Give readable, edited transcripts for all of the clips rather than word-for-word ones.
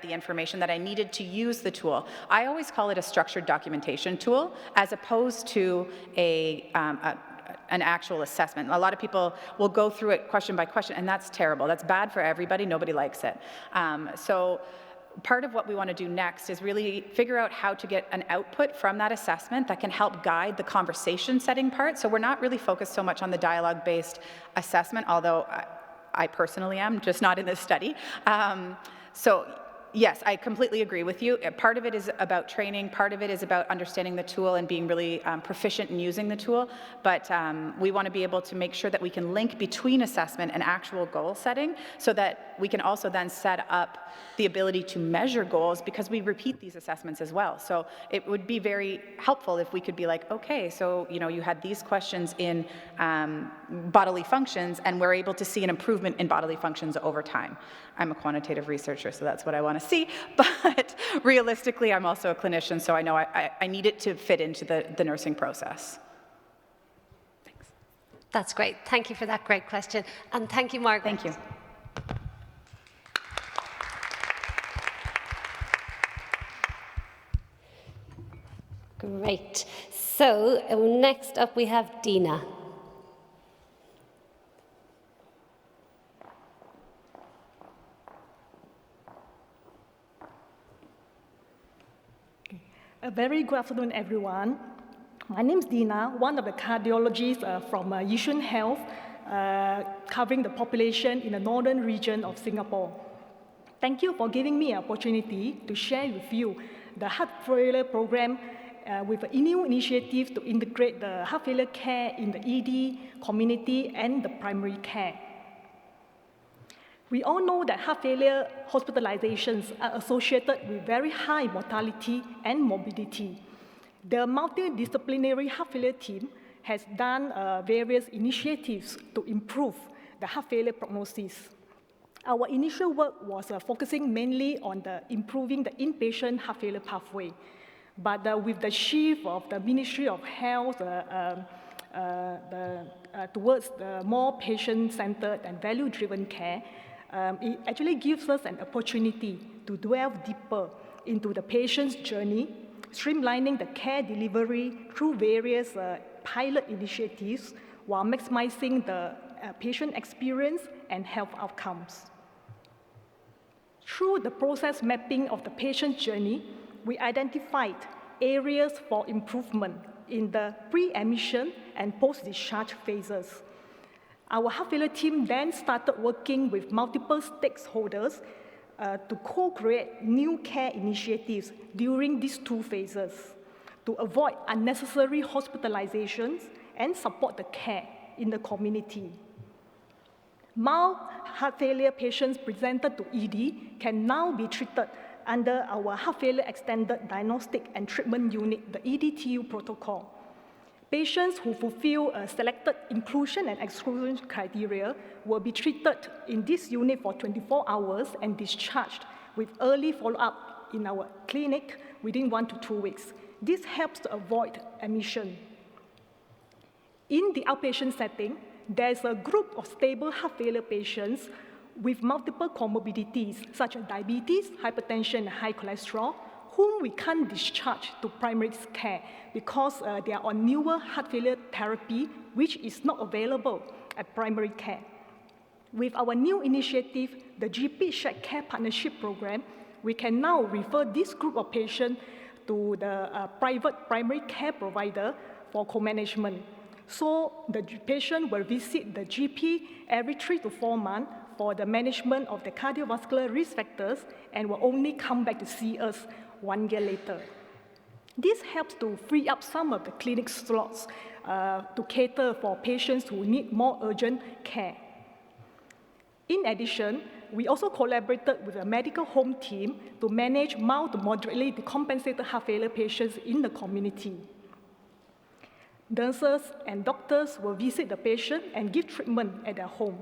the information that I needed to use the tool. I always call it a structured documentation tool as opposed to an actual assessment. A lot of people will go through it question by question, and that's terrible. That's bad for everybody. Nobody likes it. So part of what we want to do next is really figure out how to get an output from that assessment that can help guide the conversation setting part. So we're not really focused so much on the dialogue-based assessment, although I personally am, just not in this study. So yes, I completely agree with you. Part of it is about training, part of it is about understanding the tool and being really proficient in using the tool, but we want to be able to make sure that we can link between assessment and actual goal setting so that we can also then set up the ability to measure goals because we repeat these assessments as well. So it would be very helpful if we could be like, okay, so you had these questions in bodily functions and we're able to see an improvement in bodily functions over time. I'm a quantitative researcher, so that's what I want to see, but realistically, I'm also a clinician, so I know I need it to fit into the nursing process. Thanks. That's great. Thank you for that great question. And thank you, Margaret. Thank you. Great. So next up we have Dinna. A very good afternoon, everyone. My name is Dinna, one of the cardiologists from Yishun Health, covering the population in the northern region of Singapore. Thank you for giving me an opportunity to share with you the heart failure program with a new initiative to integrate the heart failure care in the ED, community, and the primary care. We all know that heart failure hospitalizations are associated with very high mortality and morbidity. The multidisciplinary heart failure team has done various initiatives to improve the heart failure prognosis. Our initial work was focusing mainly on improving the inpatient heart failure pathway. But with the shift of the Ministry of Health towards the more patient-centered and value-driven care, it actually gives us an opportunity to delve deeper into the patient's journey, streamlining the care delivery through various pilot initiatives while maximizing the patient experience and health outcomes. Through the process mapping of the patient journey, we identified areas for improvement in the pre-admission and post-discharge phases. Our heart failure team then started working with multiple stakeholders to co-create new care initiatives during these two phases to avoid unnecessary hospitalizations and support the care in the community. Mild heart failure patients presented to ED can now be treated under our Heart Failure Extended Diagnostic and Treatment Unit, the EDTU protocol. Patients who fulfill a selected inclusion and exclusion criteria will be treated in this unit for 24 hours and discharged with early follow-up in our clinic within 1 to 2 weeks. This helps to avoid admission. In the outpatient setting, there's a group of stable heart failure patients with multiple comorbidities such as diabetes, hypertension, and high cholesterol, whom we can't discharge to primary care because they are on newer heart failure therapy, which is not available at primary care. With our new initiative, the GP Shared Care Partnership Program, we can now refer this group of patients to the private primary care provider for co-management. So the patient will visit the GP every 3 to 4 months for the management of the cardiovascular risk factors and will only come back to see us 1 year later. This helps to free up some of the clinic slots to cater for patients who need more urgent care. In addition, we also collaborated with a medical home team to manage mild to moderately decompensated heart failure patients in the community. Nurses and doctors will visit the patient and give treatment at their home.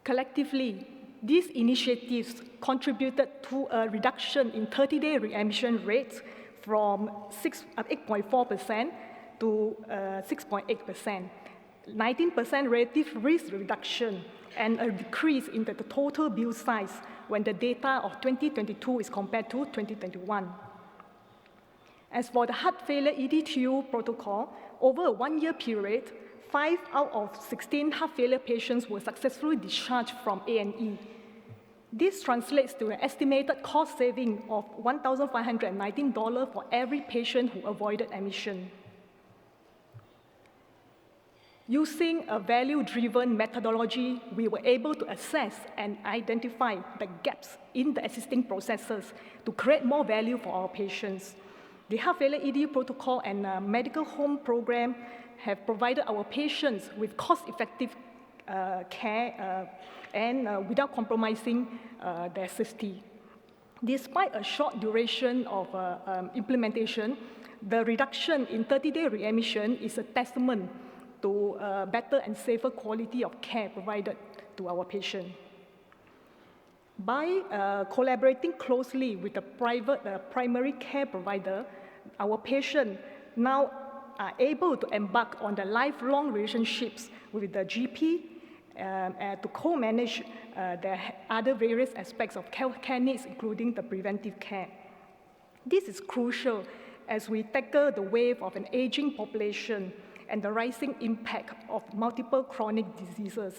Collectively, these initiatives contributed to a reduction in 30-day readmission rates from 8.4% to 6.8%, 19% relative risk reduction and a decrease in the total bill size when the data of 2022 is compared to 2021. As for the heart failure eDTU protocol, over a one-year period, 5 out of 16 heart failure patients were successfully discharged from A&E. This translates to an estimated cost saving of $1,519 for every patient who avoided admission. Using a value-driven methodology, we were able to assess and identify the gaps in the existing processes to create more value for our patients. The heart failure ED protocol and medical home program have provided our patients with cost-effective care and without compromising their safety. Despite a short duration of implementation, the reduction in 30-day readmission is a testament to better and safer quality of care provided to our patient. By collaborating closely with the private primary care provider, our patients now are able to embark on the lifelong relationships with the GP to co-manage the other various aspects of care needs, including the preventive care. This is crucial as we tackle the wave of an aging population and the rising impact of multiple chronic diseases.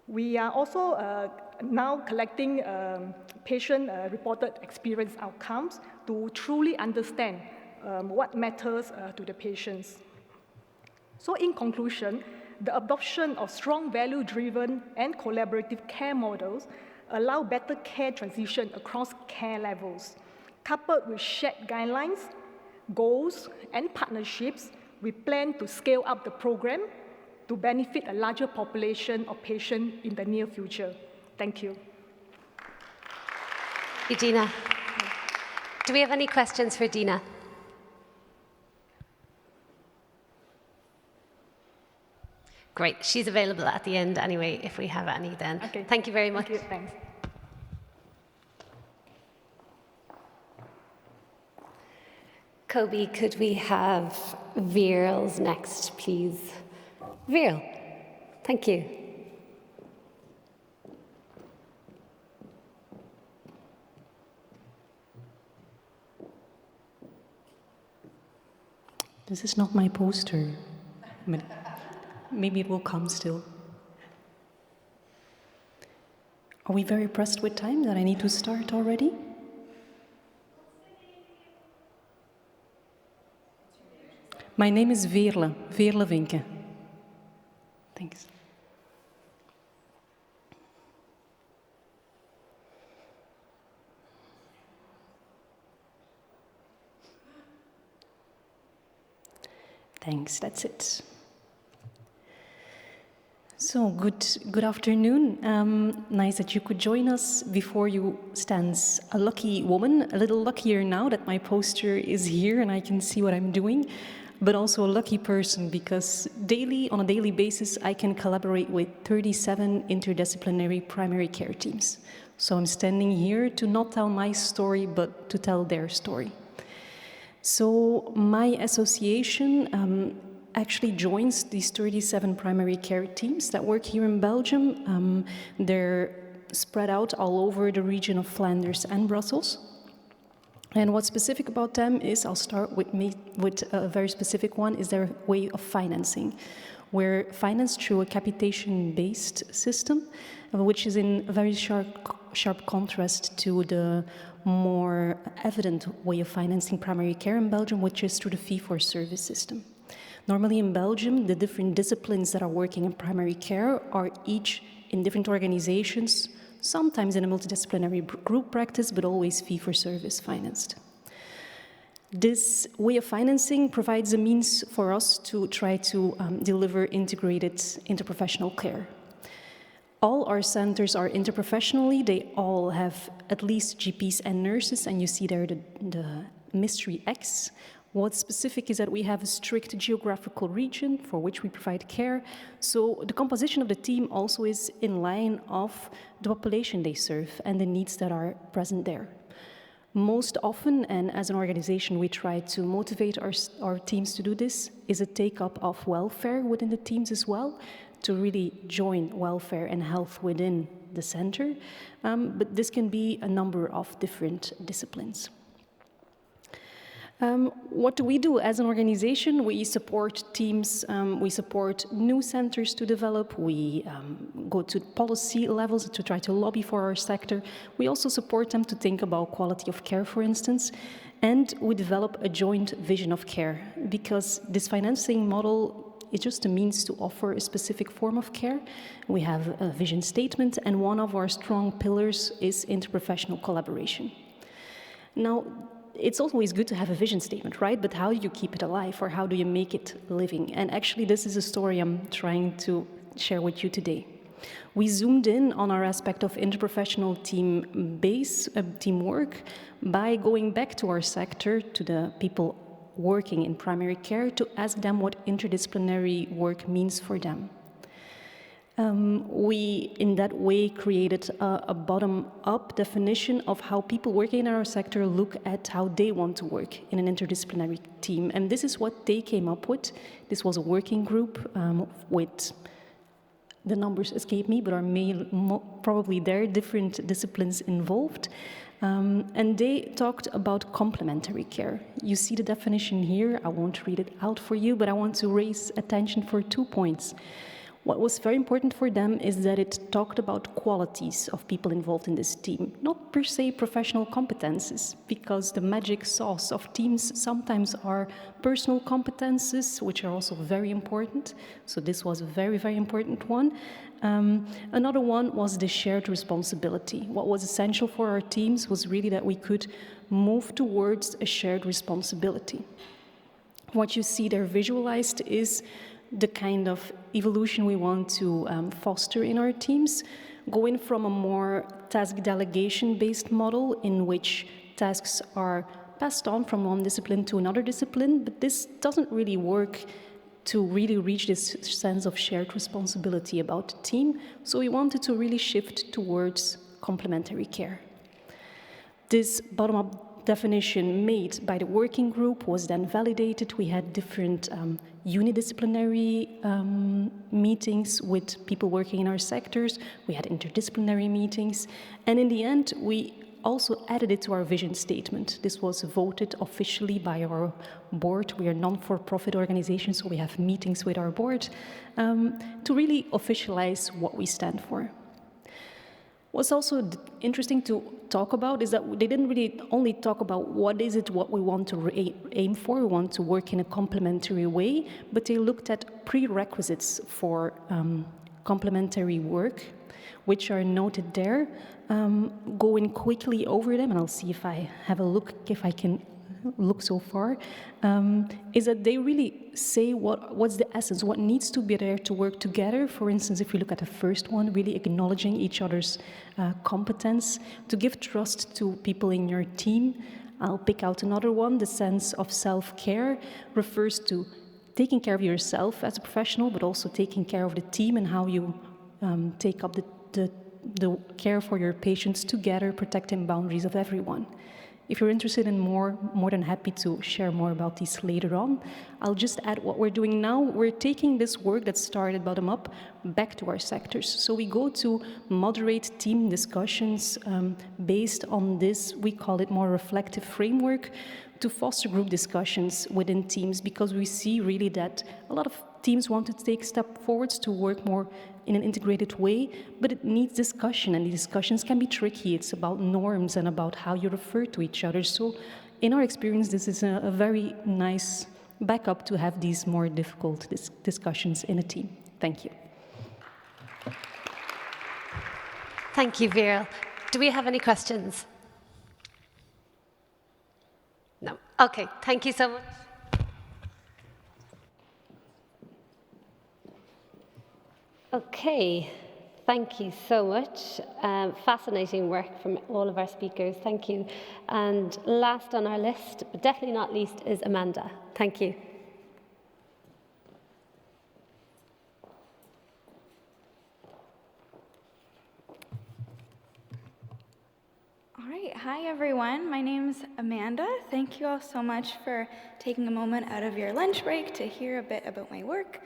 We are also now collecting patient-reported experience outcomes to truly understand what matters to the patients. So in conclusion, the adoption of strong value-driven and collaborative care models allow better care transition across care levels. Coupled with shared guidelines, goals, and partnerships, we plan to scale up the program to benefit a larger population of patients in the near future. Thank you. Thank you, Dinna. Do we have any questions for Dinna? Great. She's available at the end anyway, if we have any then. Okay. Thank you very much. Thank you. Thanks. Kobe, could we have Veeral's next, please? Veeral, thank you. This is not my poster, but maybe it will come still. Are we very pressed with time that I need to start already? My name is Veerle Vinke. Thanks. Thanks, that's it. So, good afternoon. Nice that you could join us. Before you stands a lucky woman, a little luckier now that my poster is here and I can see what I'm doing, but also a lucky person because on a daily basis, I can collaborate with 37 interdisciplinary primary care teams. So I'm standing here to not tell my story, but to tell their story. So my association actually joins these 37 primary care teams that work here in Belgium. They're spread out all over the region of Flanders and Brussels. And what's specific about them is, I'll start with a very specific one, is their way of financing. We're financed through a capitation-based system, which is in a very sharp contrast to the more evident way of financing primary care in Belgium, which is through the fee-for-service system. Normally in Belgium, the different disciplines that are working in primary care are each in different organizations, sometimes in a multidisciplinary group practice, but always fee-for-service financed. This way of financing provides a means for us to try to deliver integrated interprofessional care. All our centers are interprofessionally. They all have at least GPs and nurses, and you see there the mystery X. What's specific is that we have a strict geographical region for which we provide care. So the composition of the team also is in line of the population they serve and the needs that are present there. Most often, and as an organization, we try to motivate our teams to do this, is a take-up of welfare within the teams as well, to really join welfare and health within the center, but this can be a number of different disciplines. What do we do as an organization? We support teams, we support new centers to develop, we go to policy levels to try to lobby for our sector. We also support them to think about quality of care, for instance, and we develop a joint vision of care, because this financing model is just a means to offer a specific form of care. We have a vision statement, and one of our strong pillars is interprofessional collaboration. Now, it's always good to have a vision statement, right? But how do you keep it alive, or how do you make it living? And actually, this is a story I'm trying to share with you today. We zoomed in on our aspect of interprofessional teamwork by going back to our sector, to the people working in primary care, to ask them what interdisciplinary work means for them. We, in that way, created a bottom-up definition of how people working in our sector look at how they want to work in an interdisciplinary team. And this is what they came up with. This was a working group with, the numbers escape me, but are probably there, different disciplines involved. And they talked about complementary care. You see the definition here. I won't read it out for you, but I want to raise attention for 2 points. What was very important for them is that it talked about qualities of people involved in this team, not per se professional competences, because the magic sauce of teams sometimes are personal competences, which are also very important. So this was a very, very important one. Another one was the shared responsibility. What was essential for our teams was really that we could move towards a shared responsibility. What you see there visualized is the kind of evolution we want to foster in our teams, going from a more task delegation-based model in which tasks are passed on from one discipline to another discipline, but this doesn't really work to really reach this sense of shared responsibility about the team, so we wanted to really shift towards complementary care. This bottom-up definition made by the working group was then validated. We had different unidisciplinary meetings with people working in our sectors. We had interdisciplinary meetings. And in the end, we also added it to our vision statement. This was voted officially by our board. We are a non-for-profit organization, so we have meetings with our board to really officialize what we stand for. What's also interesting to talk about is that they didn't really only talk about what we want to aim for, we want to work in a complementary way, but they looked at prerequisites for complementary work, which are noted there. Going quickly over them, and I'll see if I have a look, if I can look so far, is that they really say what's the essence, what needs to be there to work together. For instance, if we look at the first one, really acknowledging each other's competence, to give trust to people in your team. I'll pick out another one. The sense of self-care refers to taking care of yourself as a professional, but also taking care of the team and how you take up the care for your patients together, protecting boundaries of everyone. If you're interested in more than happy to share more about these later on. I'll just add what we're doing now. We're taking this work that started bottom up back to our sectors. So we go to moderate team discussions based on this, we call it more reflective framework, to foster group discussions within teams, because we see really that a lot of teams want to take step forwards to work more in an integrated way, but it needs discussion, and the discussions can be tricky. It's about norms and about how you refer to each other. So in our experience, this is a very nice backup to have these more difficult discussions in a team. Thank you. Thank you, Viral. Do we have any questions? No. Okay, thank you so much. Okay, thank you so much. Fascinating work from all of our speakers. Thank you. And last on our list, but definitely not least, is Amanda. Thank you. All right, hi everyone. My name's Amanda. Thank you all so much for taking a moment out of your lunch break to hear a bit about my work.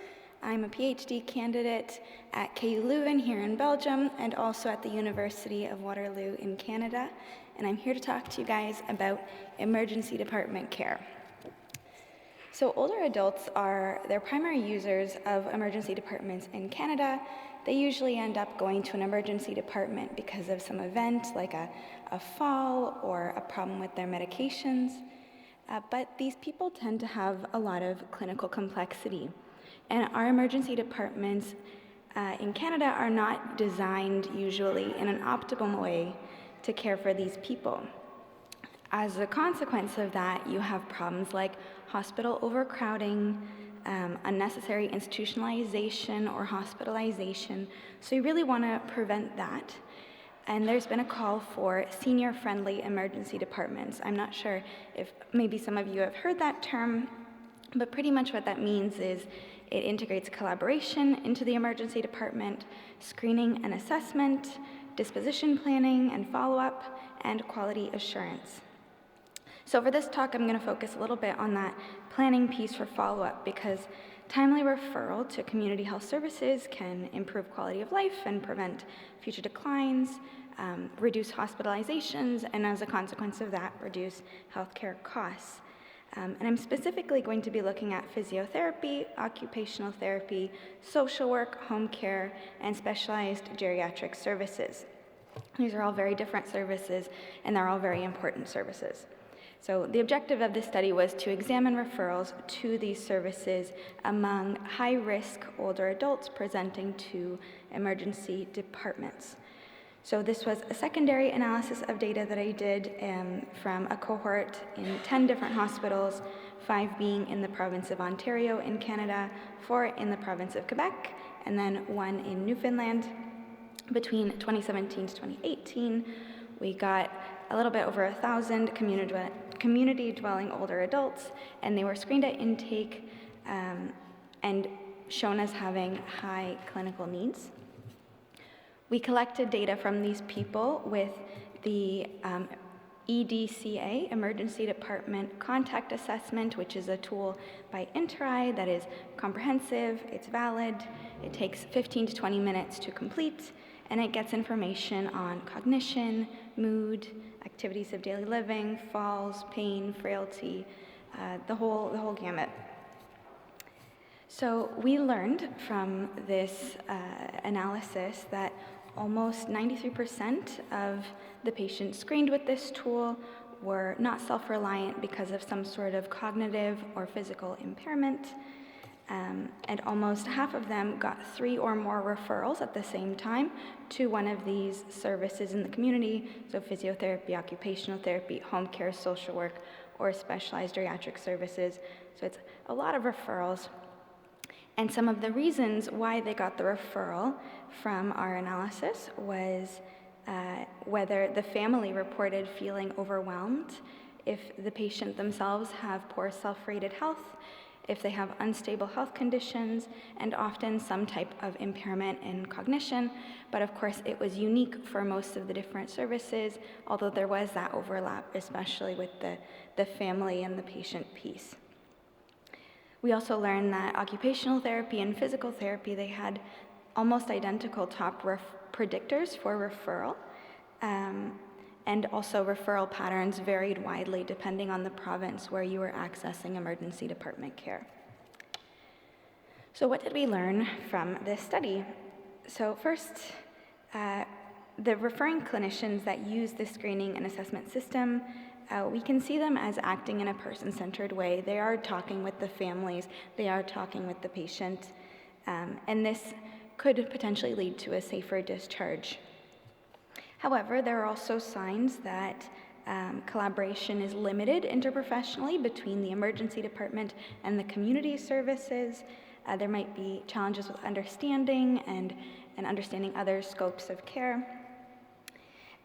I'm a PhD candidate at KU Leuven here in Belgium and also at the University of Waterloo in Canada. And I'm here to talk to you guys about emergency department care. So older adults are their primary users of emergency departments in Canada. They usually end up going to an emergency department because of some event like a fall or a problem with their medications. But these people tend to have a lot of clinical complexity. And our emergency departments in Canada are not designed usually in an optimal way to care for these people. As a consequence of that, you have problems like hospital overcrowding, unnecessary institutionalization or hospitalization. So you really want to prevent that. And there's been a call for senior-friendly emergency departments. I'm not sure if maybe some of you have heard that term, but pretty much what that means is it integrates collaboration into the emergency department, screening and assessment, disposition planning and follow-up, and quality assurance. So for this talk, I'm going to focus a little bit on that planning piece for follow-up because timely referral to community health services can improve quality of life and prevent future declines, reduce hospitalizations, and as a consequence of that, reduce healthcare costs. And I'm specifically going to be looking at physiotherapy, occupational therapy, social work, home care, and specialized geriatric services. These are all very different services, and they're all very important services. So the objective of this study was to examine referrals to these services among high-risk older adults presenting to emergency departments. So this was a secondary analysis of data that I did from a cohort in 10 different hospitals, 5 being in the province of Ontario in Canada, 4 in the province of Quebec, and then 1 in Newfoundland. Between 2017 to 2018, we got a little bit over 1,000 community-dwelling older adults, and they were screened at intake and shown as having high clinical needs. We collected data from these people with the EDCA, Emergency Department Contact Assessment, which is a tool by Interi that is comprehensive, it's valid, it takes 15 to 20 minutes to complete, and it gets information on cognition, mood, activities of daily living, falls, pain, frailty, the whole gamut. So we learned from this analysis that almost 93% of the patients screened with this tool were not self-reliant because of some sort of cognitive or physical impairment. And almost half of them got 3 or more referrals at the same time to one of these services in the community, so physiotherapy, occupational therapy, home care, social work, or specialized geriatric services. So it's a lot of referrals. And some of the reasons why they got the referral from our analysis was whether the family reported feeling overwhelmed, if the patient themselves have poor self-rated health, if they have unstable health conditions, and often some type of impairment in cognition. But of course, it was unique for most of the different services, although there was that overlap, especially with the family and the patient piece. We also learned that occupational therapy and physical therapy, they had almost identical top predictors for referral, and also referral patterns varied widely depending on the province where you were accessing emergency department care. So what did we learn from this study? So first, the referring clinicians that use the screening and assessment system, we can see them as acting in a person-centered way. They are talking with the families, they are talking with the patient, and this could potentially lead to a safer discharge. However, there are also signs that collaboration is limited interprofessionally between the emergency department and the community services. There might be challenges with understanding and understanding other scopes of care.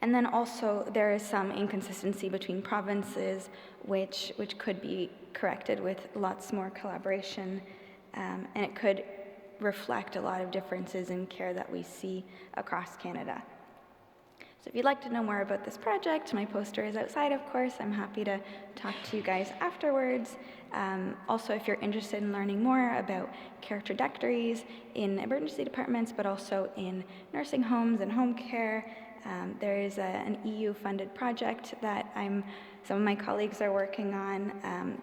And then also there is some inconsistency between provinces, which could be corrected with lots more collaboration, and it could reflect a lot of differences in care that we see across Canada. So if you'd like to know more about this project, my poster is outside, of course. I'm happy to talk to you guys afterwards. Also, if you're interested in learning more about care trajectories in emergency departments, but also in nursing homes and home care, there is an EU-funded project that some of my colleagues are working on.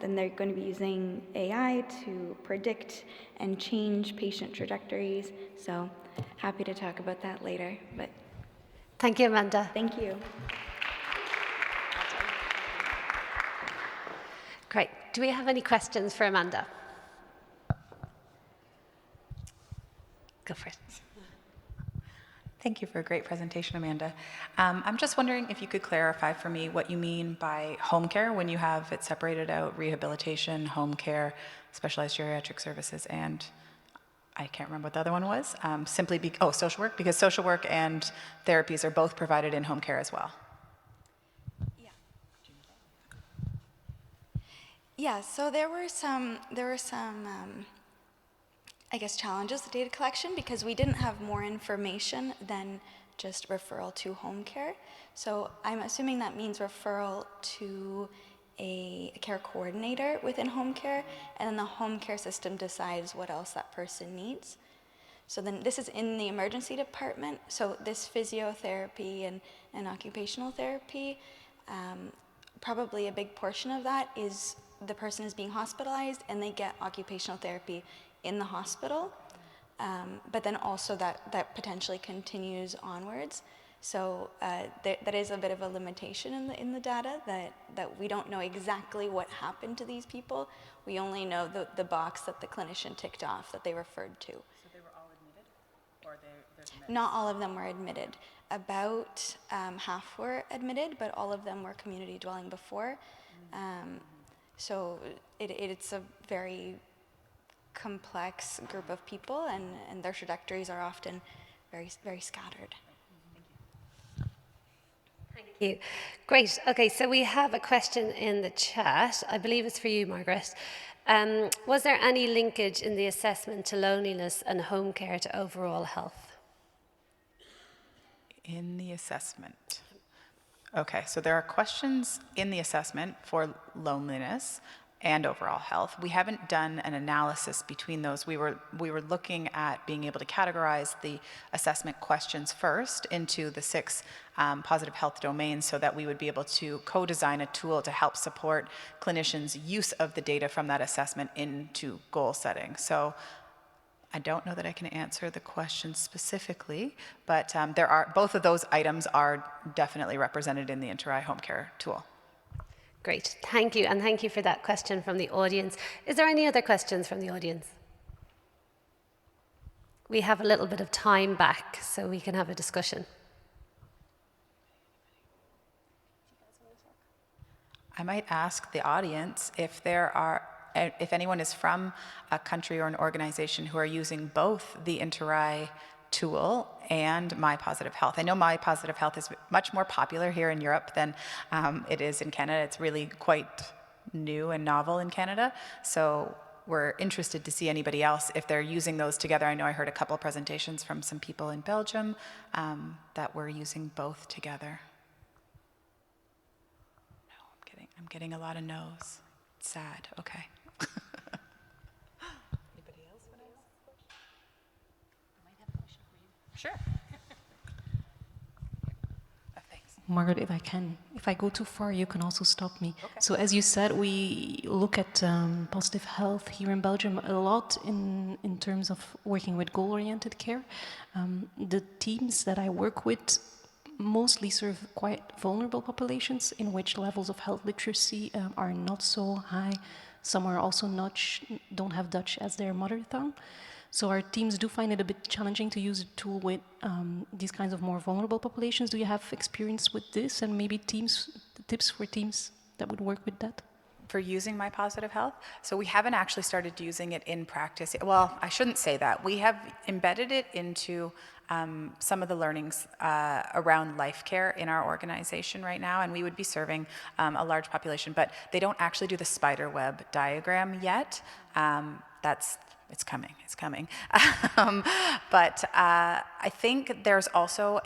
Then they're going to be using AI to predict and change patient trajectories. So happy to talk about that later. But Thank you, Amanda. thank you. Great. Do we have any questions for Amanda? Go for it. Thank you for a great presentation, Amanda. I'm just wondering if you could clarify for me what you mean by home care when you have it separated out: rehabilitation, home care, specialized geriatric services, and I can't remember what the other one was. Social work, because social work and therapies are both provided in home care as well. Yeah, so there were some I guess, challenges with data collection because we didn't have more information than just referral to home care. So I'm assuming that means referral to a care coordinator within home care, and then the home care system decides what else that person needs. So then this is in the emergency department. So this physiotherapy and occupational therapy, probably a big portion of that is the person is being hospitalized and they get occupational therapy in the hospital, but then also that potentially continues onwards. So that is a bit of a limitation in the data, that we don't know exactly what happened to these people. We only know the box that the clinician ticked off that they referred to. So they were all admitted? Or there's a mix? Not all of them were admitted. About half were admitted, but all of them were community dwelling before. So it's a very complex group of people, and their trajectories are often very, very scattered. Thank you. Great. Okay, so we have a question in the chat. I believe it's for you, Margaret. Was there any linkage in the assessment to loneliness and home care to overall health? In the assessment. Okay, so there are questions in the assessment for loneliness and overall health. We haven't done an analysis between those. We were looking at being able to categorize the assessment questions first into the 6 positive health domains so that we would be able to co-design a tool to help support clinicians' use of the data from that assessment into goal setting. So I don't know that I can answer the question specifically, but both of those items are definitely represented in the Interact home care tool. Great, thank you, and thank you for that question from the audience. Is there any other questions from the audience? We have a little bit of time back, so we can have a discussion. I might ask the audience if anyone is from a country or an organization who are using both the Interact tool and My Positive Health. I know My Positive Health is much more popular here in Europe than it is in Canada. It's really quite new and novel in Canada. So we're interested to see anybody else if they're using those together. I know I heard a couple of presentations from some people in Belgium that were using both together. No, I'm getting a lot of no's. It's sad. Okay. Sure. Thanks. Margaret, if I go too far, you can also stop me. Okay. So as you said, we look at positive health here in Belgium a lot in terms of working with goal-oriented care. The teams that I work with mostly serve quite vulnerable populations in which levels of health literacy are not so high. Some are also don't have Dutch as their mother tongue. So our teams do find it a bit challenging to use a tool with these kinds of more vulnerable populations. Do you have experience with this, and maybe tips for teams that would work with that? For using My Positive Health? So we haven't actually started using it in practice. Well, I shouldn't say that. We have embedded it into some of the learnings around life care in our organization right now, and we would be serving a large population, but they don't actually do the spider web diagram yet. That's it's coming, it's coming. But I think there's also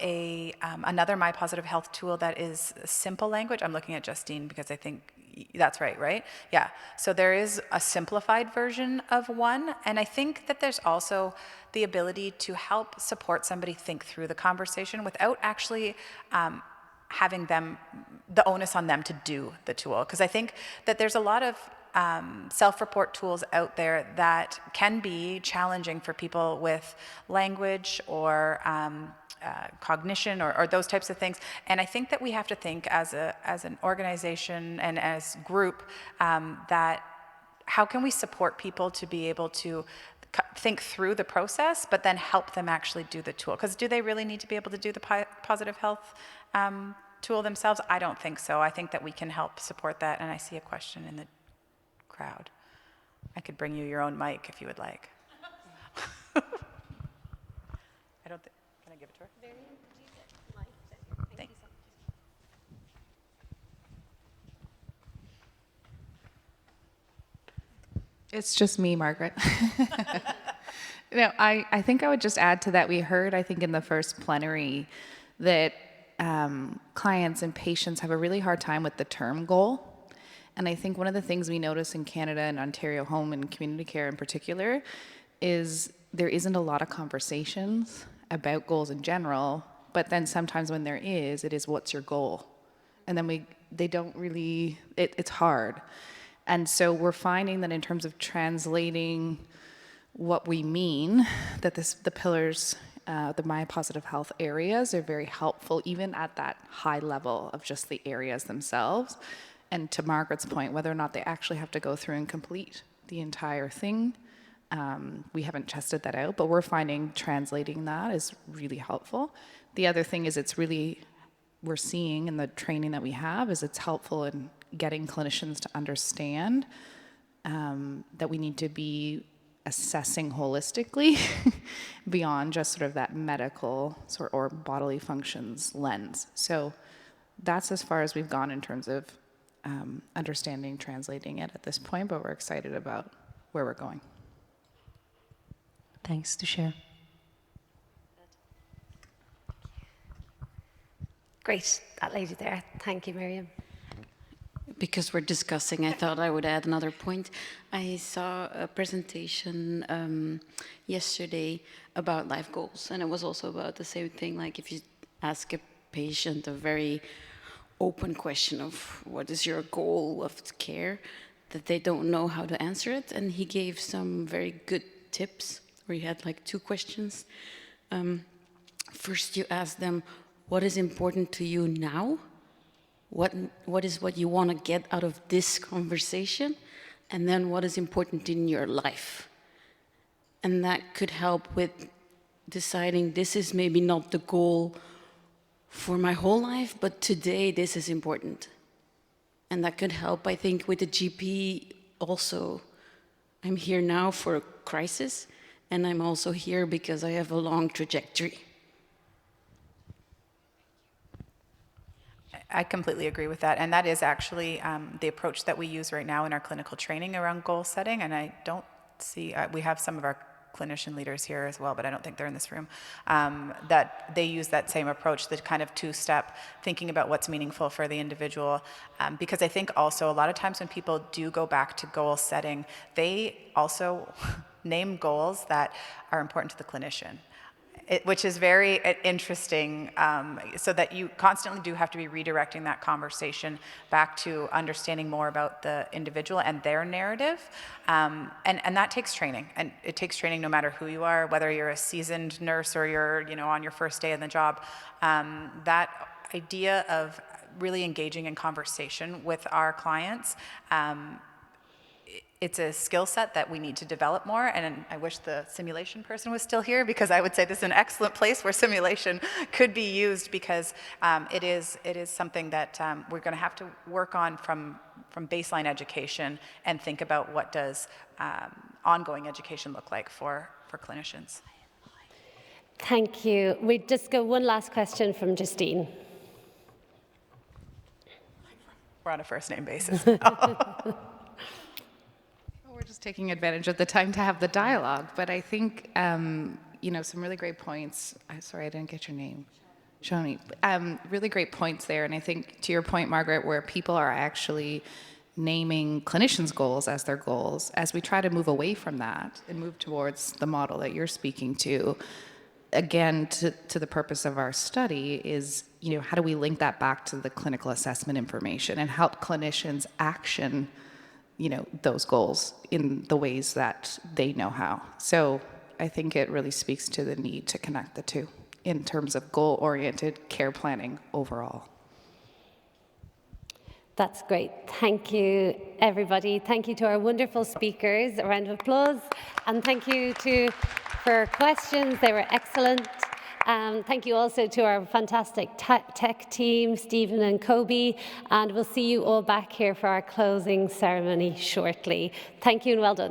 another My Positive Health tool that is simple language. I'm looking at Justine because I think that's right? Yeah. So there is a simplified version of one. And I think that there's also the ability to help support somebody think through the conversation without actually having the onus on them to do the tool. Because I think that there's a lot of self-report tools out there that can be challenging for people with language or cognition or those types of things. And I think that we have to think as an organization and as group that how can we support people to be able to think through the process, but then help them actually do the tool? Because do they really need to be able to do the positive health tool themselves? I don't think so. I think that we can help support that. And I see a question in the crowd. I could bring you your own mic if you would like. I don't think. Can I give it to her? Thank you so much. It's just me, Margaret. I think I would just add to that. We heard, I think, in the first plenary that clients and patients have a really hard time with the term goal. And I think one of the things we notice in Canada and Ontario Home and Community Care in particular is there isn't a lot of conversations about goals in general, but then sometimes when there is, it is what's your goal? And then they don't really, it's hard. And so we're finding that in terms of translating what we mean, that the pillars, the My Positive Health areas are very helpful, even at that high level of just the areas themselves. And to Margaret's point, whether or not they actually have to go through and complete the entire thing, we haven't tested that out, but we're finding translating that is really helpful. The other thing is we're seeing in the training that we have is it's helpful in getting clinicians to understand that we need to be assessing holistically beyond just sort of that medical or bodily functions lens. So that's as far as we've gone in terms of understanding, translating it at this point, but we're excited about where we're going. Thanks to share. Great, that lady there. Thank you, Miriam. Because we're discussing, I thought I would add another point. I saw a presentation yesterday about life goals, and it was also about the same thing, like if you ask a patient a very open question of what is your goal of care, that they don't know how to answer it, and he gave some very good tips, where he had like 2 questions. First, you ask them, what is important to you now? What is what you want to get out of this conversation? And then what is important in your life? And that could help with deciding this is maybe not the goal for my whole life, but today this is important. And that could help, I think, with the GP also. I'm here now for a crisis, and I'm also here because I have a long trajectory. I completely agree with that. And that is actually the approach that we use right now in our clinical training around goal setting. And I don't see, we have some of our clinician leaders here as well, but I don't think they're in this room, that they use that same approach, the kind of 2-step thinking about what's meaningful for the individual. Because I think also a lot of times when people do go back to goal setting, they also name goals that are important to the clinician. Which is very interesting, so that you constantly do have to be redirecting that conversation back to understanding more about the individual and their narrative. And that takes training, and it takes training no matter who you are, whether you're a seasoned nurse or you're on your first day in the job. That idea of really engaging in conversation with our clients, it's a skill set that we need to develop more, and I wish the simulation person was still here, because I would say this is an excellent place where simulation could be used, because it is something that we're going to have to work on from baseline education and think about what does ongoing education look like for clinicians. Thank you. We just go one last question from Justine. We're on a first name basis. we're just taking advantage of the time to have the dialogue, but I think, you know, some really great points. Sorry, I didn't get your name. Shoni. Really great points there, and I think to your point, Margaret, where people are actually naming clinicians' goals as their goals, as we try to move away from that and move towards the model that you're speaking to, again, to the purpose of our study is, you know, how do we link that back to the clinical assessment information and help clinicians action, you know, those goals in the ways that they know how. So I think it really speaks to the need to connect the two in terms of goal-oriented care planning overall. That's great. Thank you, everybody. Thank you to our wonderful speakers. A round of applause. And thank you for questions. They were excellent. Thank you also to our fantastic tech team, Stephen and Kobe. And we'll see you all back here for our closing ceremony shortly. Thank you and well done.